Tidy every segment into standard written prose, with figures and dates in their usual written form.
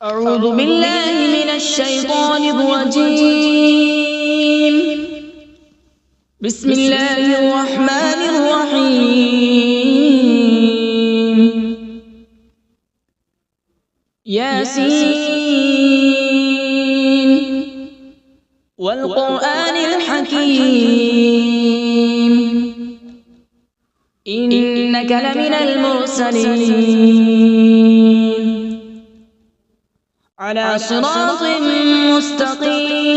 أعوذ بالله من الشيطان الرجيم. بسم الله الرحمن الرحيم. ياسين والقرآن الحكيم إنك لمن المرسلين على صراط مستقيم.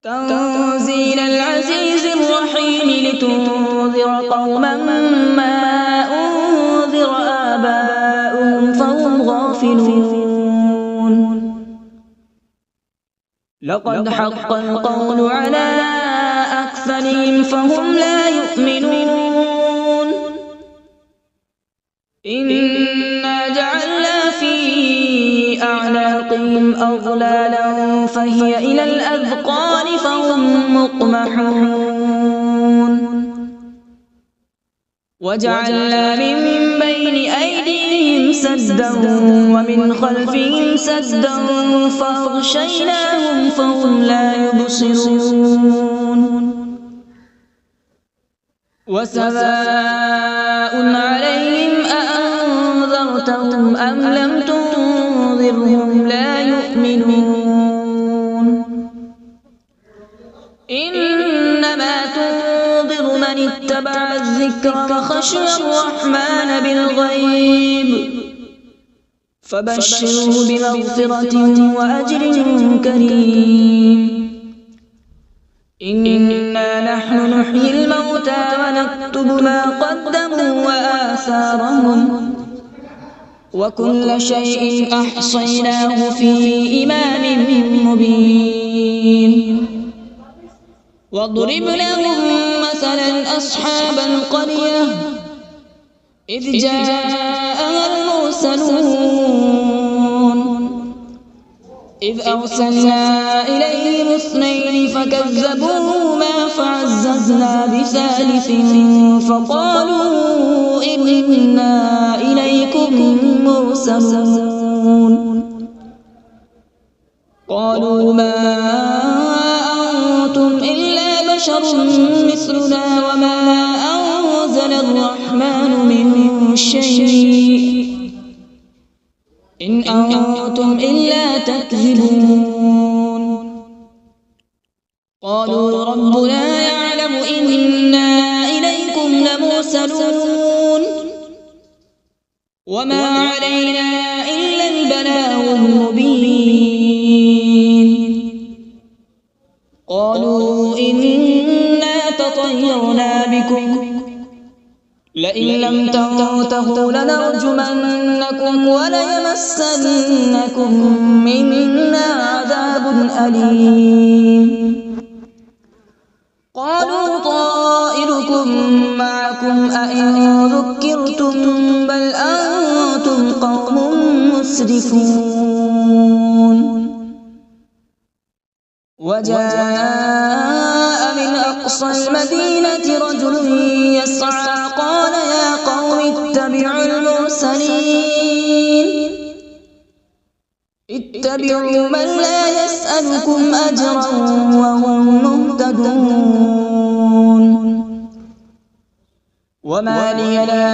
تنزيل العزيز الرحيم لتنذر قوما ما أنذر آباؤهم فهم غافلون. لقد حق القول على أكثرهم فهم لا يؤمنون. إنا جعلنا في أعناقهم أغلالا فهي إلى الأذقان فهم مقمحون. وجعلنا من بين أيديهم سدا ومن خلفهم سدا فأغشيناهم فهم لا يبصرون. وسواء عليهم أأنذرتهم أم لم تنذرهم لا يؤمنون. إنما تنذر من اتبع الذكر وخشي الرحمن بالغيب فبشره بمغفرة وأجر كريم. إنا نحن نحيي الموتى ونكتب ما قدموا وآثارهم وكل شيء أحصيناه في إمام مبين. واضرب لهم مثلا أصحاب القرية إذ جاءها المرسلون إذ أرسلنا إليهم اثنين فكذبوهما فعززنا بثالث فقالوا إنا إليكم مرسلون. قالوا ما أنتم إلا بشر مثلنا وما أنزل الرحمن من شيء إن أنتم إلا تكذبون. قالوا ربنا يعلم إنا إليكم لمرسلون وما علينا إلا البلاغ المبين. قالوا إنا تطيرنا بكم لئن لم تنتهوا لنرجمنكم وليمسنكم منا عذاب أليم. قالوا طائركم معكم أئن ذكرتم بل أنتم قوم مسرفون. وجاء من أقصى المدينة رجل يسعى قال يا قوم اتبعوا المرسلين اتبعوا من لا يسألكم أجرا وهم مهتدون. وما لي لا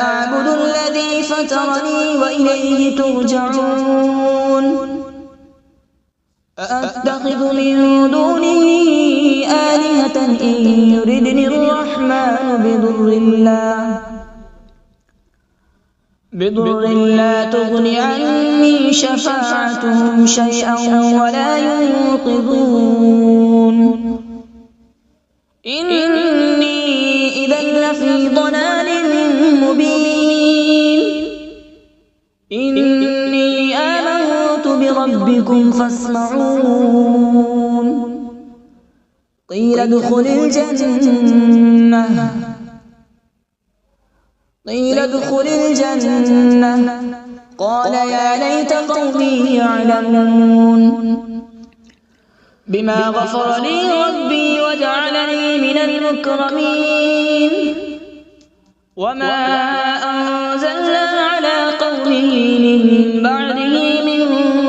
أعبد الذي فطرني وإليه ترجعون. أأتخذ من دونه آلهة إن يردني الرحمن بضر لا تغن عني شفاعتهم شيئا ولا ينقذون. إني إذا لفي ضلال مبين. إني آمنت بربكم فاسمعون. قيل ادخل الجنة قال يا ليت قومي يعلمون بما غفر لي ربي وجعلني من المكرمين. وما أنزلنا على من بعده من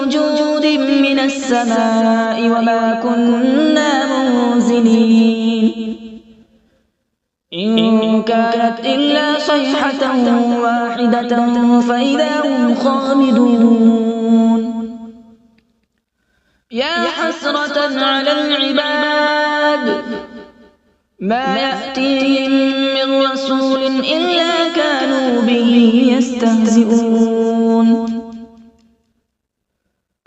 جود من السماء وما كنا منزلين إن كانت إلا صيحة واحدة فإذا هم خامدون يا حسرة على العباد ما يأتيهم من رسول إلا كانوا به يستهزئون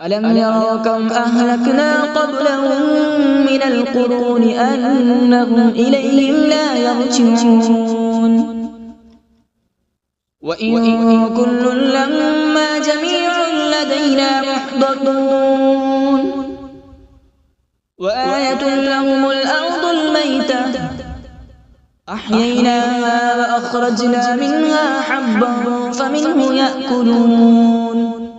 ألم يروا كم أهلكنا قبلهم من القرون أنهم إليهم لا يرجعون وإن كل لما جميع لدينا محضرون وآية لهم الأرض الميتة أحييناها وأخرجنا منها حبا فمنه يأكلون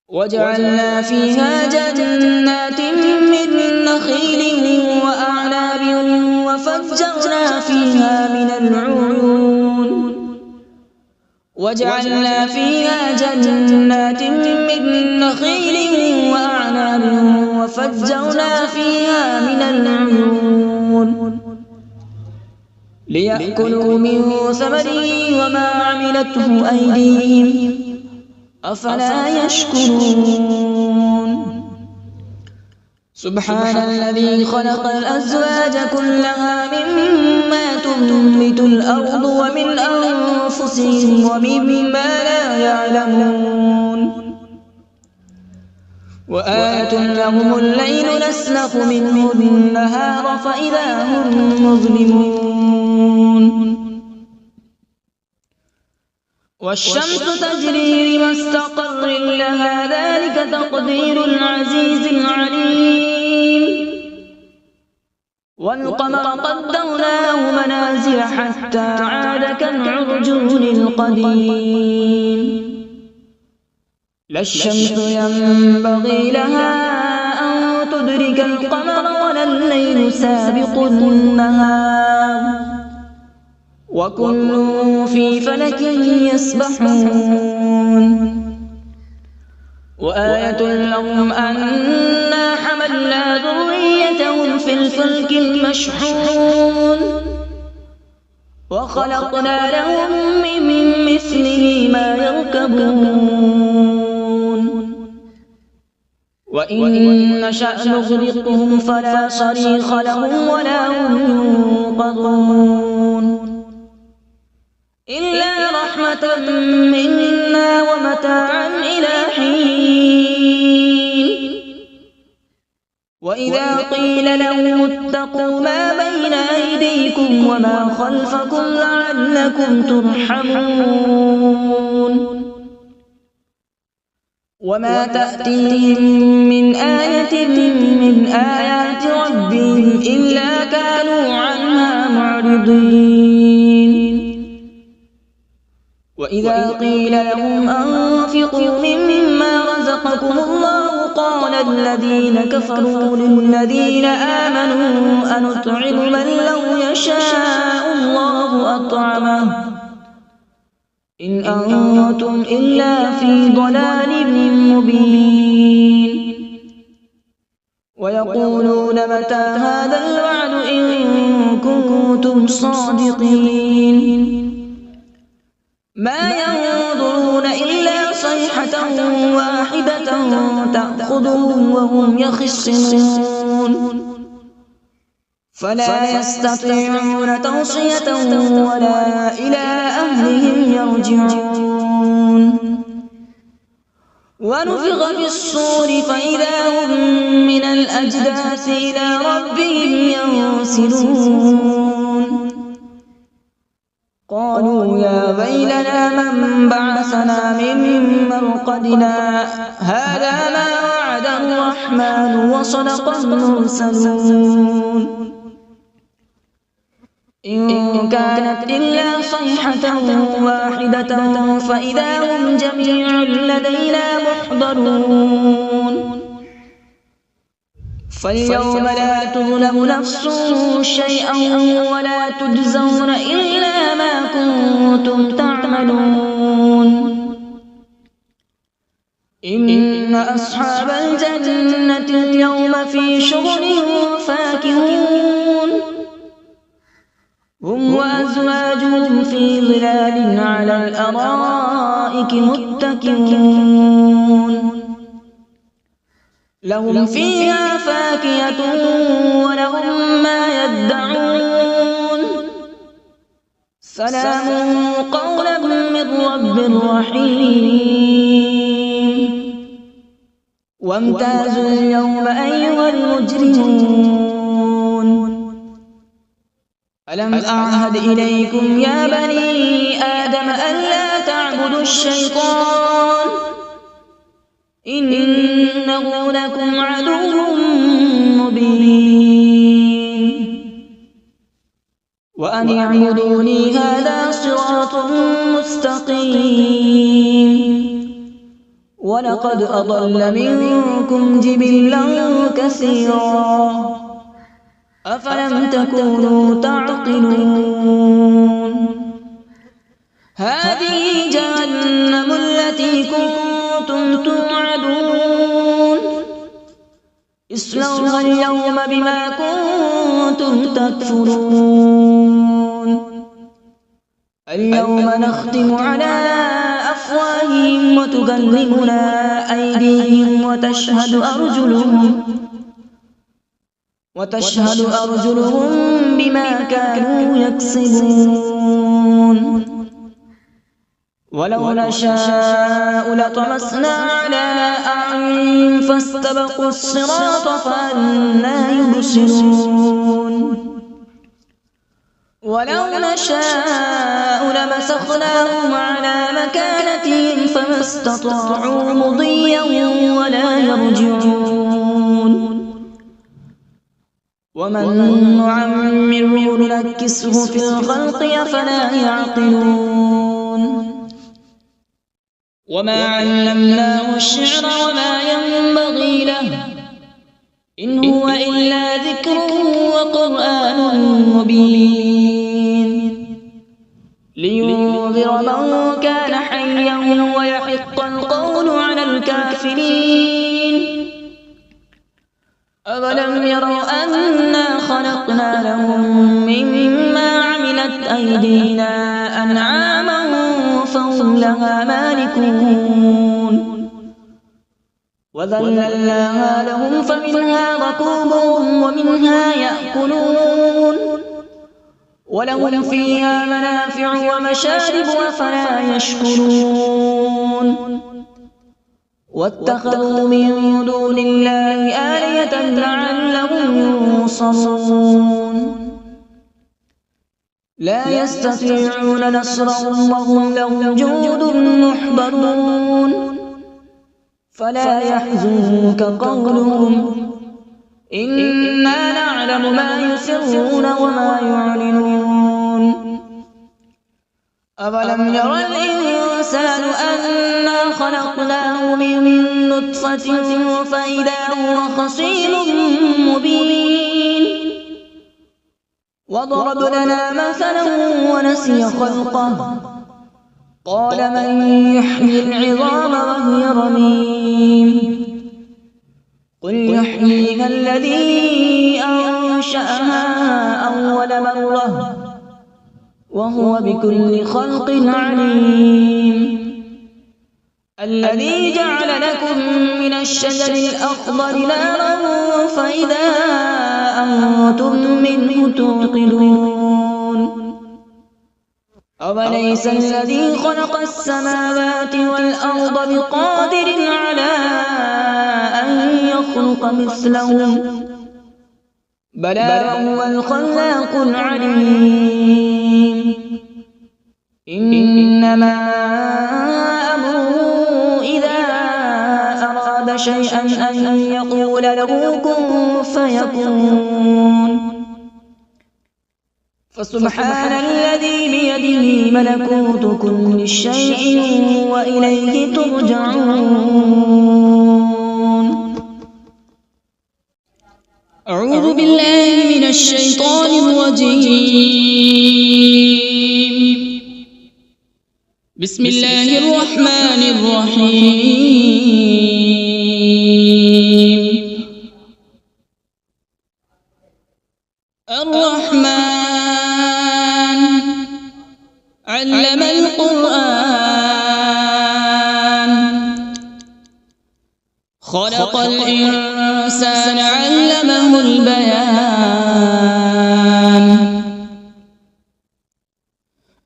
وجعلنا فيها جنات من نخيل وأعناب وفجرنا فيها من العيون وجعلنا فيها جنات من نخيل وأعناب وفجرنا فيها من العيون ليأكلوا من ثمره وما عملته أيديهم أفلا يشكرون سبحان الذي خلق الأزواج كلها مما تنبت الأرض ومن أنفسهم ومما لا يعلمون وآية لهم الليل نسلخ منه النهار فإذا هم مظلمون والشمس تجري لمستقر لها ذلك تقدير العزيز العليم والقمر قدرناه منازل حتى عاد كالعرجون القديم لا الشمس ينبغي لها أن تدرك القمر ولا الليل سابق النهار وكل في فلك يسبحون وآية لهم أنا حملنا ذريتهم في الفلك المشحون وخلقنا لهم من مثله ما يركبون وإن نشأ نغرقهم فلا صريخ لهم ولا هم ينقذون إلا رحمة منا ومتاعا إلى حين وإذا قيل لهم اتقوا ما بين أيديكم وما خلفكم لعلكم ترحمون وما تأتيهم من آية من آيات ربهم إلا كانوا عنها معرضين وإذا قيل لهم أنفقوا مما رزقكم الله قال الذين كفروا للذين آمنوا أنطعم من لو يشاء الله أطعمه إن أنتم إلا في ضلال مبين ويقولون متى هذا الوعد إن كنتم صادقين ما ينظرون إلا صيحة واحدة تأخذهم وهم يخصمون فلا يستطيعون توصية ولا إلى أهلهم يرجعون ونفخ في الصور فإذا هم من الأجداث إلى ربهم ينسلون قالوا يا ويلنا من بعثنا من مرقدنا هذا ما وعد الرحمن وصدق المرسلون إن كانت إلا صيحة واحدة فإذا هم جميع لدينا محضرون فاليوم لا تظلم نفس شيئا ولا تجزون إلا ما كنتم تعملون إن أصحاب الجنة اليوم في شغل فاكهون هم وأزواجهم في ظلال على الأرائك متكئون لهم فيها فاكهة ولهم ما يدعون سلام قولا من رب رحيم وامتازوا اليوم أيها المجرمون ألم أعهد إليكم يا بني آدم ألا تعبدوا الشيطان إنه لكم عدو مبين وأن اعبدوني هذا صراط مستقيم ولقد أضل منكم جبلا كثيرا أفلم تكونوا تعقلون هذه جهنم التي كنتم توعدون اصلوها اليوم بما كنتم تكفرون اليوم نختم على أفواههم وتكلمنا أيديهم وتشهد أرجلهم بما كانوا يكسبون ولو نشاء لطمسنا على أعينهم فاستبقوا الصراط فأنى يبصرون ولو نشاء لمسخناهم على مكانتهم فما استطاعوا مضيا ولا يرجعون ومن نعمره ننكسه في الخلق أفلا يعقلون وما علمناه الشعر وما ينبغي له إن هو إلا ذكر وقرآن مبين لينذر من كان حيا ويحق القول على الكافرين أولم يروا أنا خلقنا لهم مما عملت أيدينا أنعاما فهم لها مالكون وذللناها لهم فمنها ركوبهم ومنها يأكلون ولهم فيها منافع ومشارب أفلا يشكرون واتخذوا من دون الله آلهة لعلهم ينصرون لا يستطيعون نصرهم وهم لهم جند محضرون فلا يحزنك قولهم إنا نعلم ما يسرون وما يعلنون أولم ير الإنسان أنا خلقناه من نطفة فإذا هو خصيم مبين وضرب لنا مثلا ونسي خلقه قال من يحيي العظام وهي رميم قل يحييها الذي أنشأها أول مرة وهو بكل خلق عليم الذي جعل لكم من الشجر الأخضر نارا فإذا أنتم منه توقدون أوليس الذي خلق السماوات والأرض بقادر على أن يخلق مثلهم بلى هو الخلاق العليم إنما أمره إذا أراد شيئا أن يقول له كن فيكون فسبحان الذي بيده ملكوت كل شيء وإليه ترجعون أعوذ بالله من الشيطان الرجيم بسم الله الرحمن الرحيم. الرحمن علم القرآن، خلق الإنسان علمه البيان.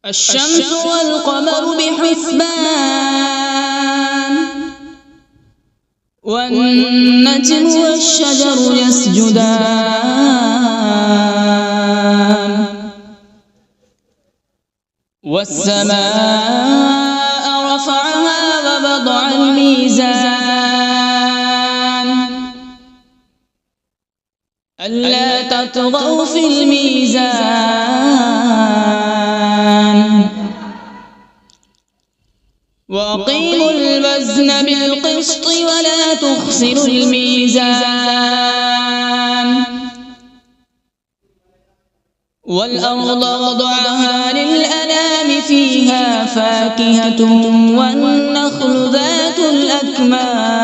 الشمس والقمر بحسبان، والنجم والشجر يسجدان. والسماء رفعها ووضع الميزان، ألا تطغوا في الميزان. وأقيموا الوزن بالقسط ولا تخسروا الميزان. والأرض وضعها للأنام، فيها فاكهة والنخل ذات الأكمام،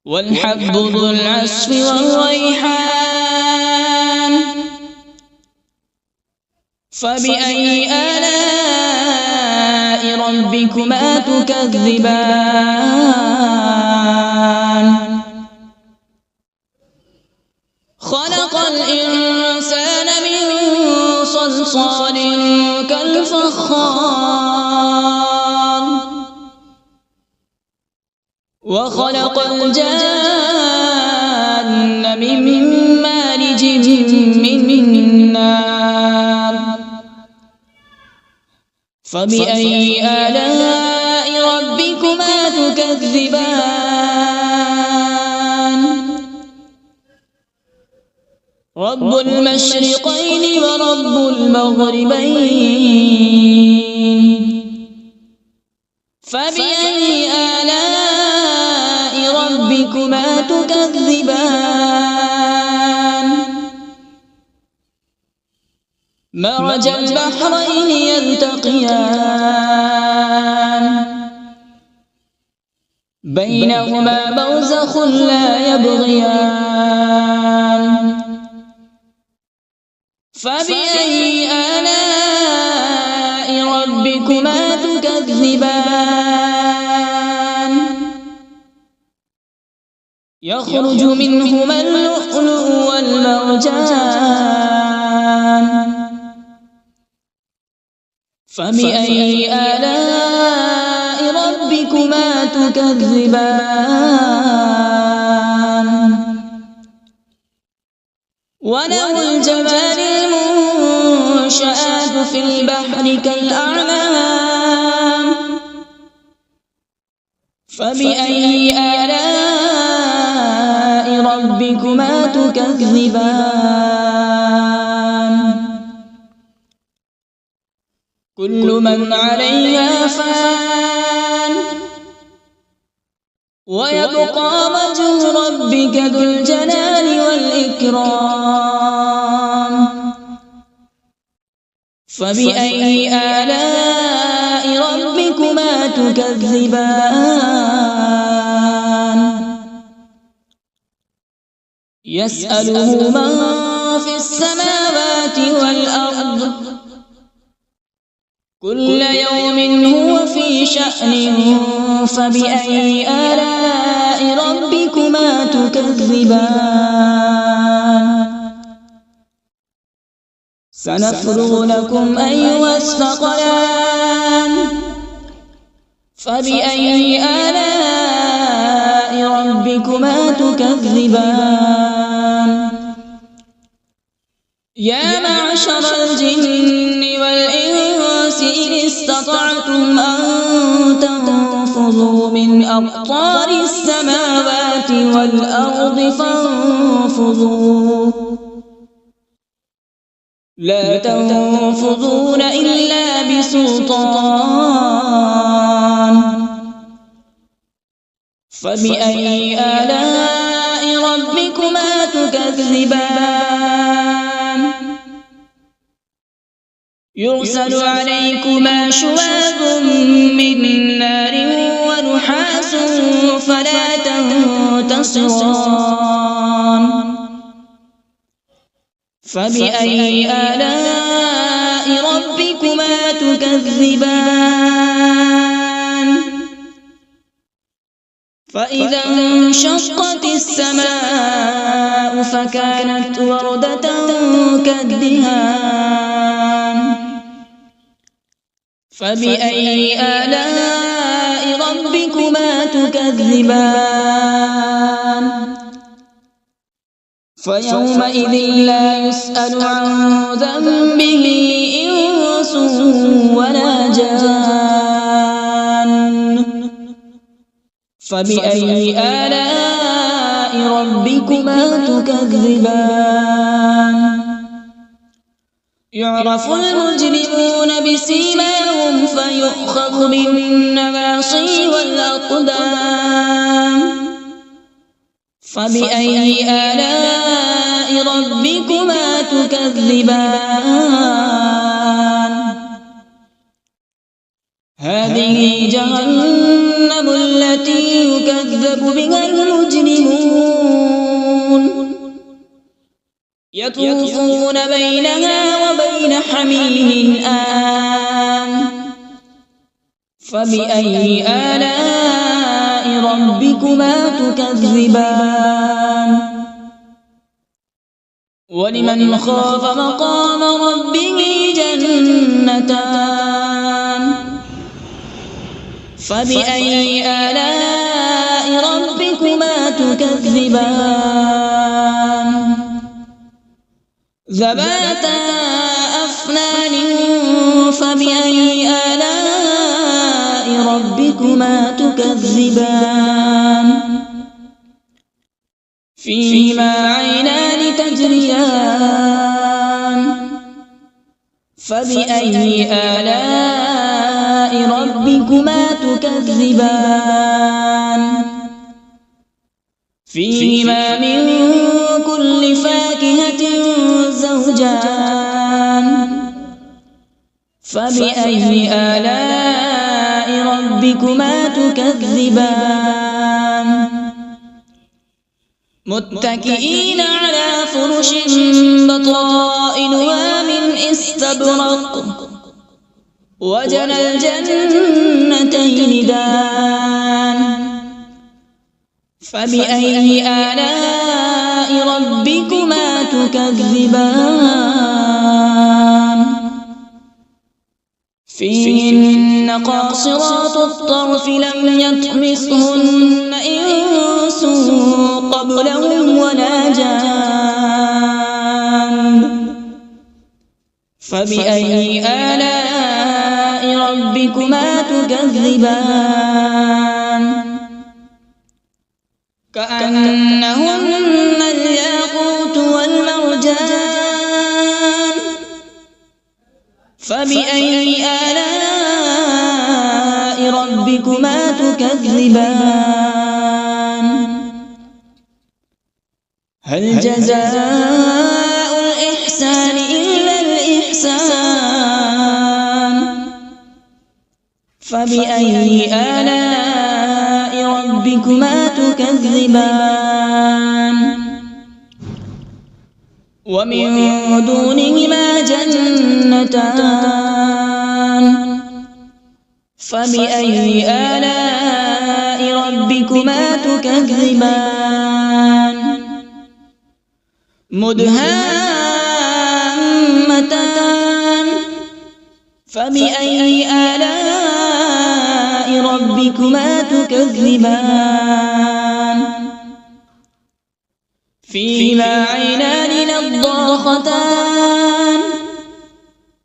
والحب ذو العصف والريحان. فبأي آلاء ربكما تكذبان؟ خلق الإنسان من صلصال كالفخار، وخلق الجان من مارج من نار. فبأي آلاء ربكما تكذبان؟ رب المشرقين ورب المغربين. فبأي آلاء ربكما تكذبان؟ مرج البحرين يلتقيان، بينهما برزخ لا يبغيان. فبأي آلاء ربكما تكذبان؟ يخرج منهما اللؤلؤ والمرجان. فبأي آلاء ربكما تكذبان؟ وله الجوار المنشآت في البحر كالأعلام. فبأي آلاء ربكما تكذبان؟ كل من عليها فان، ويبقى وجه ربك ذو الجلال والإكرام. فبأي آلاء ربكما تكذبان؟ يسأله من في السماوات والأرض، كل يوم هو في شأن. فبأي آلاء ربكما تكذبان؟ سنفرغ لكم أيها الثقلان. فبأي آلاء ربكما تكذبان؟ يا معشر الجن والإنس إن استطعتم أن تنفذوا من أقطار السماوات والأرض فانفذوا، لا تنفذون إلا بسلطان. فبأي آلاء ربكما تكذبان؟ يرسل عليكما شواظ من نار ونحاس فلا تنتصران فبأي آلاء ربكما تكذبان فإذا انشقت السماء فكانت وردة كالدهان فبأي آلاء ربكما تكذبان فيومئذ لا يسأل عن ذنبه إنس ولا جان فبأي آلاء ربكما تكذبان يعرف المجرمون بسيماهم فيؤخذ بالنواصي والأقدام فبأي آلاء ربكما تكذبان هذه جهنم التي يكذب بها المجرمون يطوفون بينها وبين حميم آن فبأي آلاء ربكما تكذبان ولمن خاف مقام ربه جنتان فبأي آلاء ربكما تكذبان ذواتا أفنان فبأي آلاء ربكما تكذبان فيهما عينان تجريان فبأي آلاء ربكما تكذبان فيهما من كل فاكهة زوجان فبأي آلاء ربكما تكذبان متكئين على فرش بطائنها من استبرق وجنى الجنتين دان فبأي آلاء ربكما تكذبان فيهن قاصرات الطرف لم يطمثهن إنس قبلهم ولا جان فبأي آلاء ربكما تكذبان كأنهن الياقوت والمرجان فبأي آلاء ربكما تكذبان هل جزاء الإحسان إلا الإحسان فبأي آلاء ربكما تكذبان ومن دونهما جنتان فبأي آلاء ربكما تكذبان مدهامتان فبأي آلاء ربكما تكذبان فيهما عينان نضاختان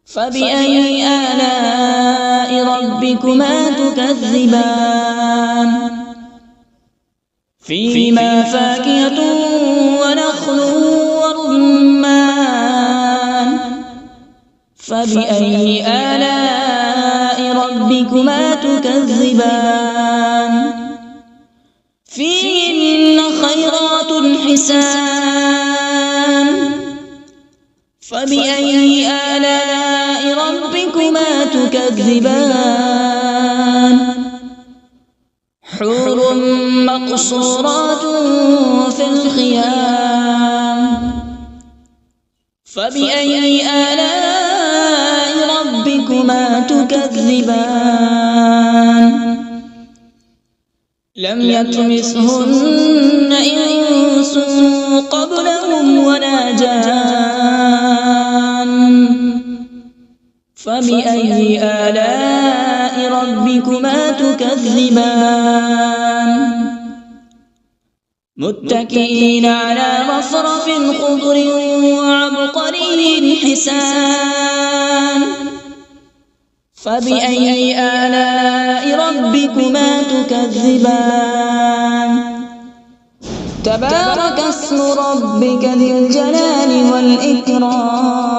فبأي آلاء ربكما تكذبان فيهما فاكهة ونخل ورمان فبأي آلاء ربكما تكذبان فيهن خيرات حسان فبأي آلاء ربكما ربكما تكذبان حور مقصورات في الخيام فبأي آلاء ربكما تكذبان لم يطمثهن إنس قبلهم ولا جان فبأي آلاء ربكما تكذبان متكئين على رفرف خضر وعبقري حسان فبأي آلاء ربكما تكذبان تبارك اسم ربك ذي الجلال والإكرام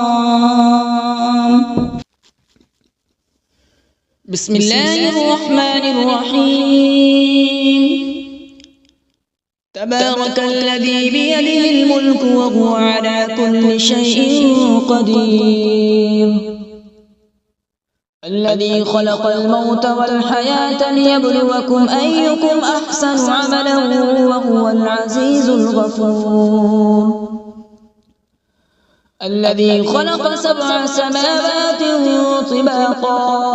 بسم الله الرحمن الرحيم تبارك الذي بيده الملك وهو على كل شيء قدير الذي خلق الموت والحياة ليبلوكم أيكم أحسن عملا وهو العزيز الغفور الذي خلق 7 سماوات طباقا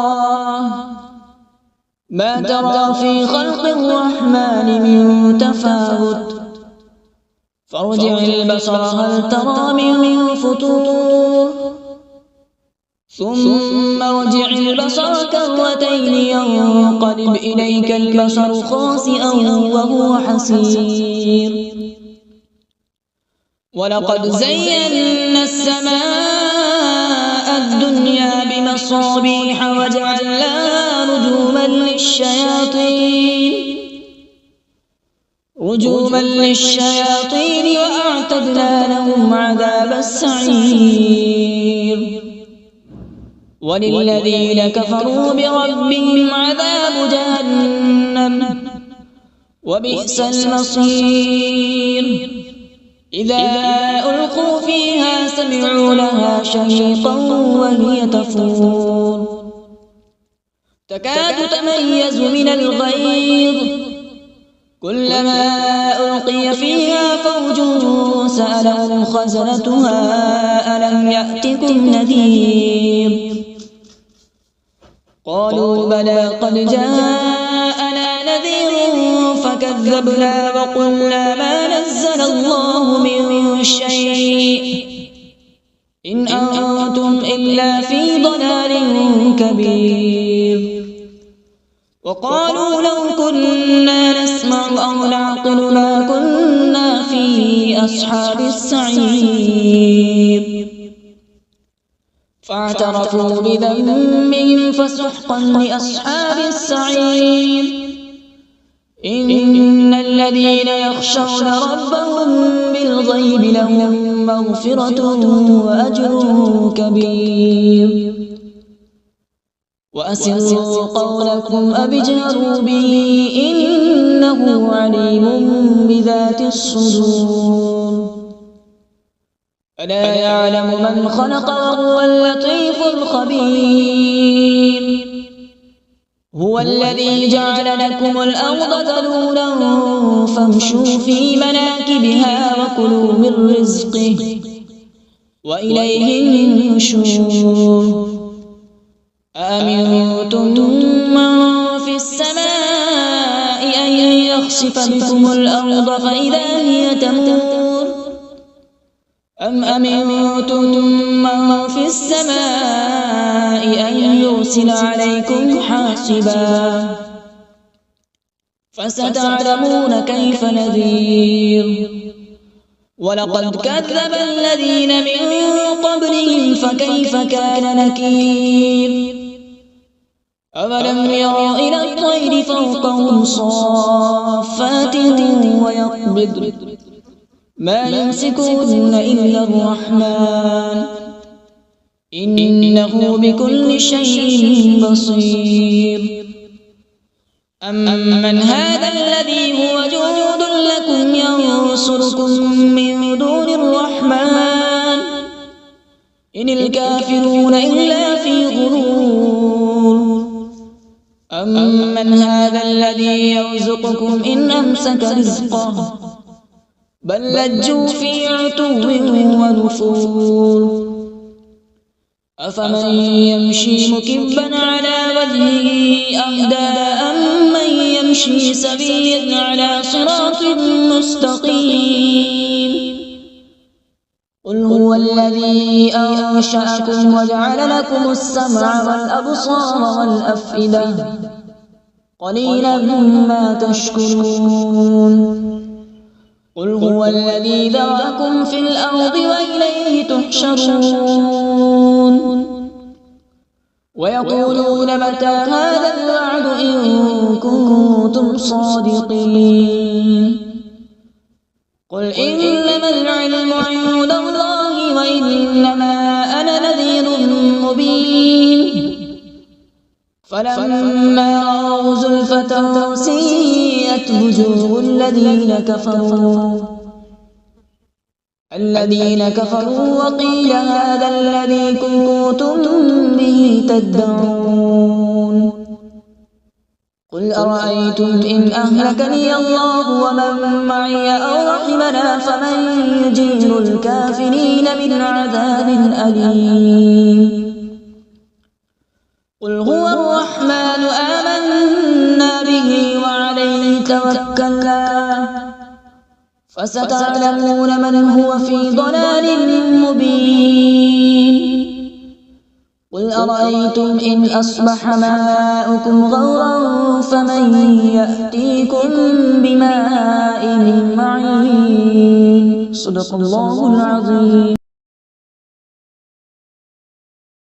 ما ترى في خلق الرحمن من تفاوت فارجع البصر هل ترى من فطور ثم ارجع البصر كرتين ينقلب إليك البصر خاسئا وهو حسير ولقد زينا السماء الدنيا بمصابيح وجعلناها رجوما للشياطين وأعتدنا لهم عذاب السعير وللذين كفروا بربهم عذاب جهنم وبئس المصير إذا ألقوا فيها سمعوا لها شهيقا وهي تفور تكاد تميز من الغيظ كلما ألقي فيها فوج سألهم خزنتها ألم يأتكم نذير قالوا بلى قد جاءنا نذير فكذبنا وقلنا ما نزل الله من شيء إن أنتم إلا في ضلال كبير وقالوا لو كنا نسمع أو نعقل ما كنا في أصحاب السعير فاعترفوا بذنبهم فسحقا لأصحاب السعير إن الذين يخشون ربهم بالغيب لهم مغفرة وأجر كبير وأسروا قولكم أو اجهروا به إنه عليم بذات الصدور ألا يعلم من خلق وهو اللطيف الخبير هو الذي جعل لكم الأرض ذلولا فامشوا في مناكبها وكلوا من رزقه وإليه النشور أأمنتم من في السماء أن يخسف بكم الأرض فإذا هي تمور أم أمنتم من في السماء أن يرسل عليكم حاصبا فستعلمون كيف نذير ولقد كذب الذين من قبلهم فكيف كان نكير أولم يروا إلى الطير فوقهم صافات ويقبض ما يمسكون إلا الرحمن إنه بكل شيء بصير أمن هذا الذي هو جند لكم ينصركم من دون الرحمن إن إن الكافرون إلا في غرور أمن هذا الذي يرزقكم إن أمسك رزقه بل لجوا في عتو ونفور أفمن يمشي مكبا على وجهه أهدى أمن يمشي سويا على صراط مستقيم قل هو الذي أنشأكم وجعل لكم السمع والأبصار والأفئدة قليلا ما تشكرون قل هو الذي ذرأكم في الأرض وإليه تحشرون ويقولون متى هذا الوعد إن كنتم صادقين قل إنما العلم عند الله وإنما أنا نذير مبين فلما رأوا زلفة سيئت وجوه الذين كفروا وقيل هذا الذي كنتم به تدعون قل أرأيتم إن أهلكني الله ومن معي أو رحمنا فمن يجير الكافرين من عذاب أليم قل هو الرحمن آمنا به وعليه توكلنا فستعلمون من هو في ضلال مبين قل أرأيتم إن أصبح ماؤكم غورا فمن يأتيكم بماء معين صدق الله العظيم.